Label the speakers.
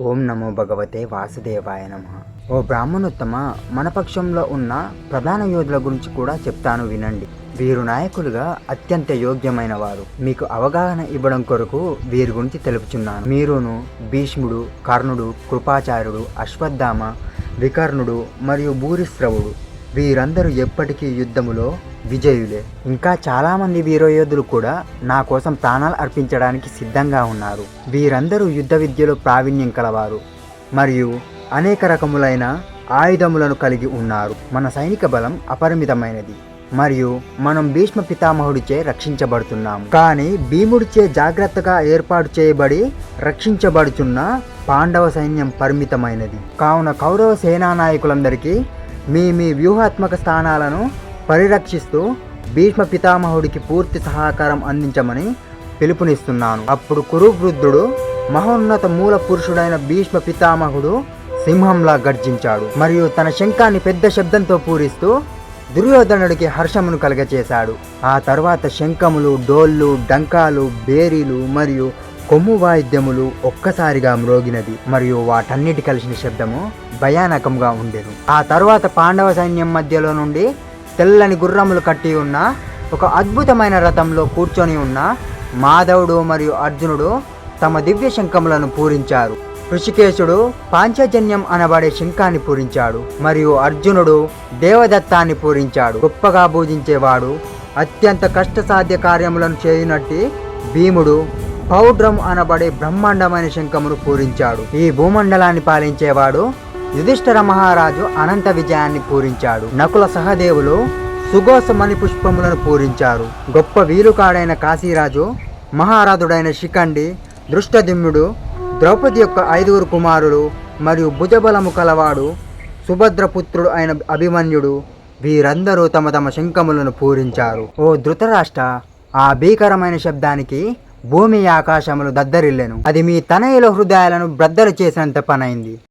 Speaker 1: ఓం నమో భగవతే వాసుదేవాయ నమః. ఓ బ్రాహ్మణోత్తమ, మన పక్షంలో ఉన్న ప్రధాన యోధుల గురించి కూడా చెప్తాను వినండి. వీరు నాయకులుగా అత్యంత యోగ్యమైన వారు. మీకు అవగాహన ఇవ్వడం కొరకు వీరి గురించి తెలుపుచున్నాను. మీరును భీష్ముడు, కర్ణుడు, కృపాచార్యుడు, అశ్వత్థామ, వికర్ణుడు మరియు భూరిశ్రవుడు వీరందరూ ఎప్పటికీ యుద్ధములో విజయులే. ఇంకా చాలామంది వీరయోధులు కూడా నా కోసం ప్రాణాలు అర్పించడానికి సిద్ధంగా ఉన్నారు. వీరందరూ యుద్ధ విద్యలో ప్రావీణ్యం కలవారు మరియు అనేక రకములైన ఆయుధములను కలిగి ఉన్నారు. మన సైనిక బలం అపరిమితమైనది మరియు మనం భీష్మ పితామహుడిచే రక్షించబడుతున్నాము. కానీ భీముడిచే జాగ్రత్తగా ఏర్పాటు చేయబడి రక్షించబడుతున్న పాండవ సైన్యం పరిమితమైనది. కావున కౌరవ సేనా నాయకులందరికీ మీ వ్యూహాత్మక స్థానాలను పరిరక్షిస్తూ భీష్మ పితామహుడికి పూర్తి సహకారం అందించమని పిలుపునిస్తున్నాను. అప్పుడు కురువృద్ధుడు మహోన్నత మూల పురుషుడైన భీష్మ పితామహుడు సింహంలా గర్జించాడు మరియు తన శంఖాన్ని పెద్ద శబ్దంతో పూరిస్తూ దుర్యోధనుడికి హర్షమును కలగచేశాడు. ఆ తర్వాత శంఖములు, డోళ్ళు, డంకాలు, బేరీలు మరియు కొమ్ము వాయిద్యములు ఒక్కసారిగా మ్రోగినది మరియు వాటన్నిటి కలిసిన శబ్దము భయానకంగా ఉండెను. ఆ తర్వాత పాండవ సైన్యం మధ్యలో నుండి తెల్లని గుర్రములు కట్టి ఉన్న ఒక అద్భుతమైన రథంలో కూర్చొని ఉన్న మాధవుడు మరియు అర్జునుడు తమ దివ్య శంఖములను పూరించారు. ఋషికేశుడు పాంచజన్యం అనబడే శంఖాన్ని పూరించాడు మరియు అర్జునుడు దేవదత్తాన్ని పూరించాడు. గొప్పగా పూజించేవాడు అత్యంత కష్టసాధ్య కార్యములను చేయునట్టి భీముడు పౌడ్రం అనబడే బ్రహ్మాండమైన శంఖమును పూరించాడు. ఈ భూమండలాన్ని పాలించేవాడు యుధిష్ఠిర మహారాజు అనంత విజయాన్ని పూరించాడు. నకుల సహదేవులు సుఘోషమణి పుష్పములను పూరించారు. గొప్ప వీలుకాడైన కాశీరాజు మహారాజుడైన శిఖండి, దృష్టద్యుమ్నుడు, ద్రౌపది యొక్క 5 కుమారులు మరియు భుజబలము కలవాడు సుభద్రపుత్రుడు అయిన అభిమన్యుడు వీరందరూ తమ తమ శంఖములను పూరించారు. ఓ ధృతరాష్ట్ర, ఆ భీకరమైన శబ్దానికి భూమి ఆకాశములు దద్దరిల్లెను. అది మీ తనయుల హృదయాలను బ్రద్దలు చేసినంత పనైంది.